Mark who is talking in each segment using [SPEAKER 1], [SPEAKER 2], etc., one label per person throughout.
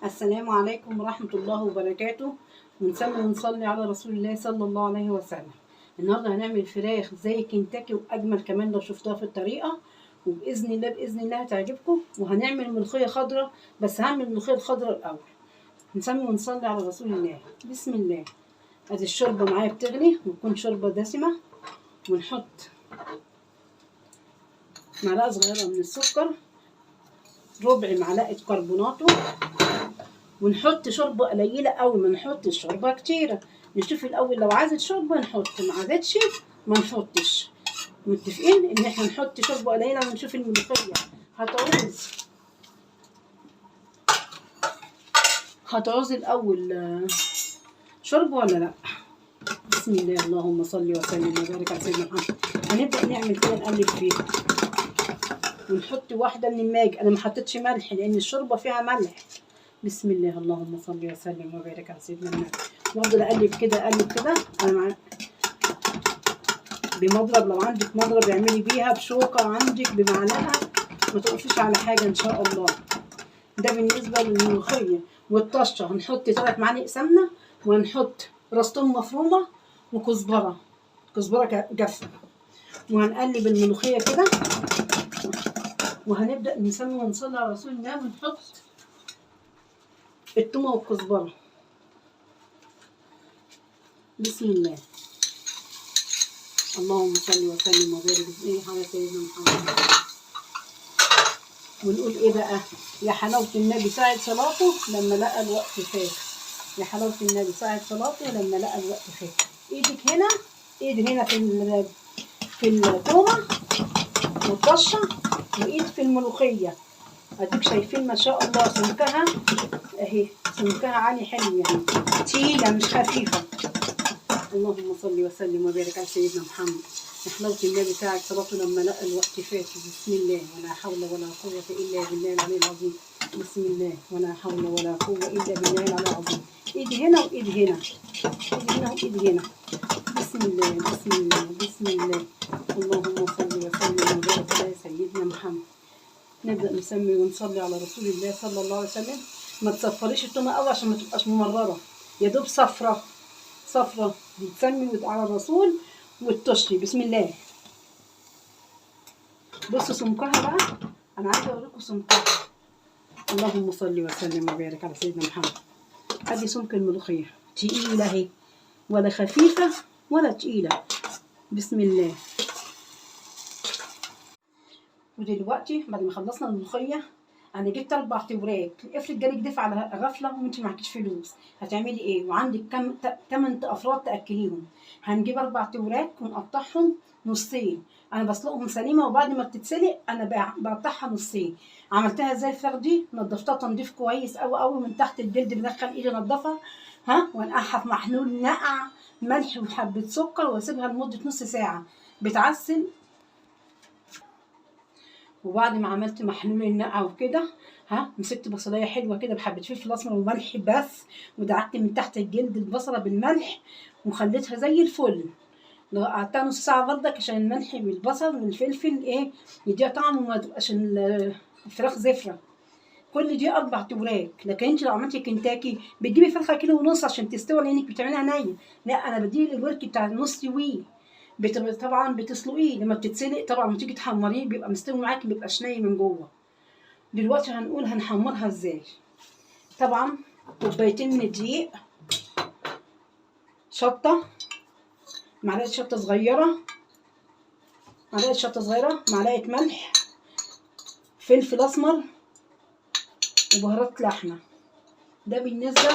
[SPEAKER 1] السلام عليكم ورحمة الله وبركاته. ونسمي ونصلي على رسول الله صلى الله عليه وسلم. النهارده هنعمل فراخ زي كنتاكي واجمل كمان لو شفتوها في الطريقة، وباذن الله باذن الله هتعجبكم. وهنعمل ملوخية خضراء، بس هعمل الملوخية الخضراء الاول. نسمي ونصلي على رسول الله. بسم الله. ادي الشوربة معايا بتغلي، وتكون شوربة دسمة. ونحط معلقة صغيرة من السكر، ربع معلقة كربوناتو، ونحط شوربه قليله قوي، ما نحطش شوربه كتيره. نشوف الاول لو عايزه شوربه نحط، ما عايزتش ما نحطش. متفقين ان احنا نحط شوربه قليله ونشوف الملوخيه هتعوز الاول شوربه ولا لا. بسم الله، اللهم صل وسلم وبارك على سيدنا محمد. هنبدا نعمل كده، نقلب فيها ونحط واحده من الماجي. انا ما حطيتش ملح لان الشوربه فيها ملح. بسم الله، اللهم صل وسلم وبارك على سيدنا محمد. وافضل اقلب كده اقلب كده. انا بمضرب، لو عندك مضرب اعملي بيها، بشوكه عندك، بمعلقه، ما تقفيش على حاجه ان شاء الله. ده بالنسبه للملوخيه. والطشه هنحط 3 معالق سمنه، وهنحط راس توم مفرومه وكزبره جافه. وهنقلب الملوخيه كده، وهنبدا نسمي ونصلي على رسول الله، ونحط التومه والكزبره. بسم الله، اللهم صل وسلم وبارك على سيدنا محمد. ونقول ايه بقى؟ يا حلاوه النبي ساعة صلاته لما لقى الوقت فات. يا حلاوه النبي ساعة صلاته لما لقى الوقت فات. ايدك هنا، ايد هنا في التومه والطشه، وايد في الملوخيه. اديك شايفين ما شاء الله سمكها اهي، سمكها عالي حلو يعني، تقيله مش خفيفه. اللهم صل وسلم وبارك على سيدنا محمد. حلاوة النبي ساعة صلاته لما لقى الوقت فات. بسم الله، ولا حول ولا قوة إلا بالله العلي العظيم. بسم الله، ولا حول ولا قوة إلا بالله العلي العظيم. إيدي هنا وإيدي هنا، إيدي هنا وإيدي هنا. بسم الله بسم الله بسم الله. اللهم صل وسلم وبارك على سيدنا محمد. نبدأ نسمي ونصلي على رسول الله صلى الله عليه وسلم. ما تصفريش التومة قوي عشان ما تبقاش ممررة، يا دوب صفرة صفرة. بتسمي على الرسول والتشري. بسم الله. بصوا سمكها بقى، انا عايزه اوريكم سمكها. اللهم صل وسلم وبارك على سيدنا محمد. ادي سمك الملوخيه، تقيله اهي، ولا خفيفه ولا تقيله. بسم الله. ودلوقتي بعد ما خلصنا الملوخيه، انا جبت 4 وراك. افرض جالك دفع على غفله وانت معكيش فلوس، هتعملي ايه؟ وعندك 8 افراد تاكليهم. هنجيب 4 وراك ونقطعهم نصين. انا بسلقهم سليمه، وبعد ما بتتسلق انا بقطعها نصين. عملتها ازاي الفراخ دي؟ نضفتها تنظيف كويس قوي قوي من تحت الجلد، بدخل ايدي انضفها وانقعها في محلول نقع، ملح وحبه سكر، واسيبها لمده نص ساعه بتعسل. وبعد ما عملت محلول النقع وكده، مسكت بصلايه حلوه كده بحبه فلفل اسمر وملح بس، ودعكت من تحت الجلد البصله بالملح، وخليتها زي الفل. قعدتها نص ساعه بردك عشان الملح والبصل والفلفل يديها طعم، وما تبقاش الفراخ زفره. كل دي 4 وراك. لكن انت لو عملتي كنتاكي بتجيبي فرخه 1.5 كيلو عشان تستوي، لانك بتعمليها نيه. لا، انا بدي الورك بتاع النص طبعا بتسلقيه. لما بتتسلق طبعا لما تيجي تحمريه بيبقى مستوي معاكي، مبيبقاش ني من جوه. دلوقتي هنقول هنحمرها ازاي. طبعا 2 كوباية من الدقيق، شطه، معلقه شطه صغيره، معلقه ملح، فلفل اسمر، وبهارات لحمه. ده بالنسبه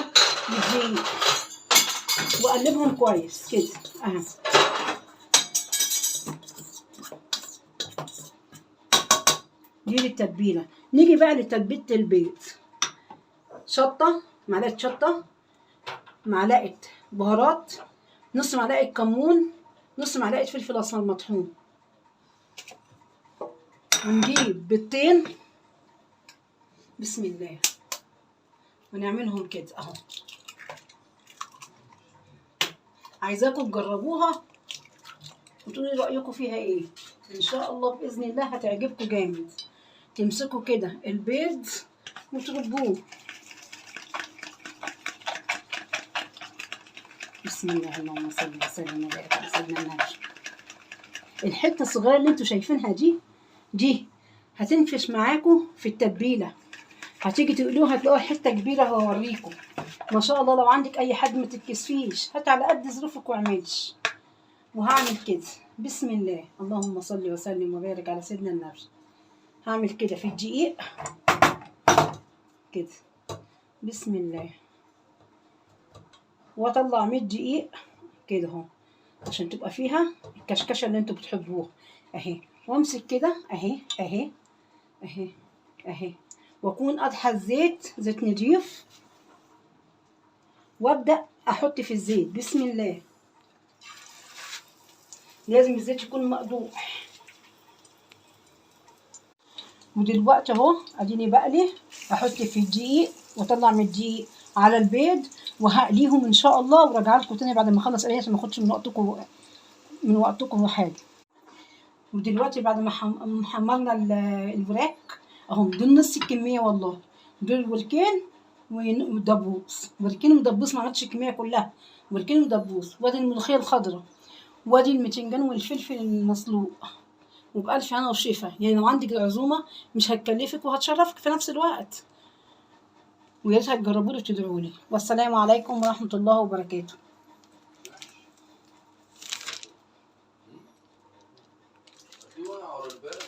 [SPEAKER 1] للدقيق. واقلبهم كويس كده اهو. دي للتتبيله. نيجي بقى لتتبيله البيض. شطه، معلقه شطه، معلقه بهارات، نص معلقه كمون، نص معلقه فلفل اسمر مطحون. ونجيب بيضتين. بسم الله. ونعملهم كده اهو. عايزاكم تجربوها وتقولي رايكم فيها ايه. ان شاء الله باذن الله هتعجبكم جامد. تمسكوا كده البيض وتربوه بسم الله، اللهم صل وسلم وبارك على سيدنا النبي. الحته الصغيره اللي انتوا شايفينها دي هتنفش معاكم في التتبيله، هتيجي تقلوها هتلاقوها حته كبيره. هوريكم ما شاء الله. لو عندك اي حد ما تتكسفيش، هات على قد ظروفك واعملش. وهعمل كده بسم الله، اللهم صل وسلم وبارك على سيدنا النبي. هعمل كده في الدقيق كده بسم الله، واطلع من الدقيق كده اهو عشان تبقى فيها الكشكشه اللي انتوا بتحبوها اهي. وامسك كده اهي اهي اهي اهي، واكون اضحى الزيت، زيت نضيف، وابدا احط في الزيت بسم الله. لازم الزيت يكون مقدوح. ودلوقتي اهو اديني بقلي، احط في الدقيق واطلع من الدقيق على البيض، وهقليهم ان شاء الله وراجع لكم تاني بعد ما اخلص قليه عشان ما اخدش من وقتكم حاجه. ودلوقتي بعد ما حمرنا الوراك اهم، دول نص الكميه والله. دول وركين ودبوس، وركين ودبوس، ما عملتش الكميه كلها، وركين ودبوس. وادي الملوخيه الخضراء، وادي البتنجان والفلفل المسلوق. وبألف هنا وشفا. يعني لو عندك العزومه مش هتكلفك وهتشرفك في نفس الوقت. ويا ريت هتجربوا لي وتدعوا لي. والسلام عليكم ورحمه الله وبركاته.
[SPEAKER 2] You want to order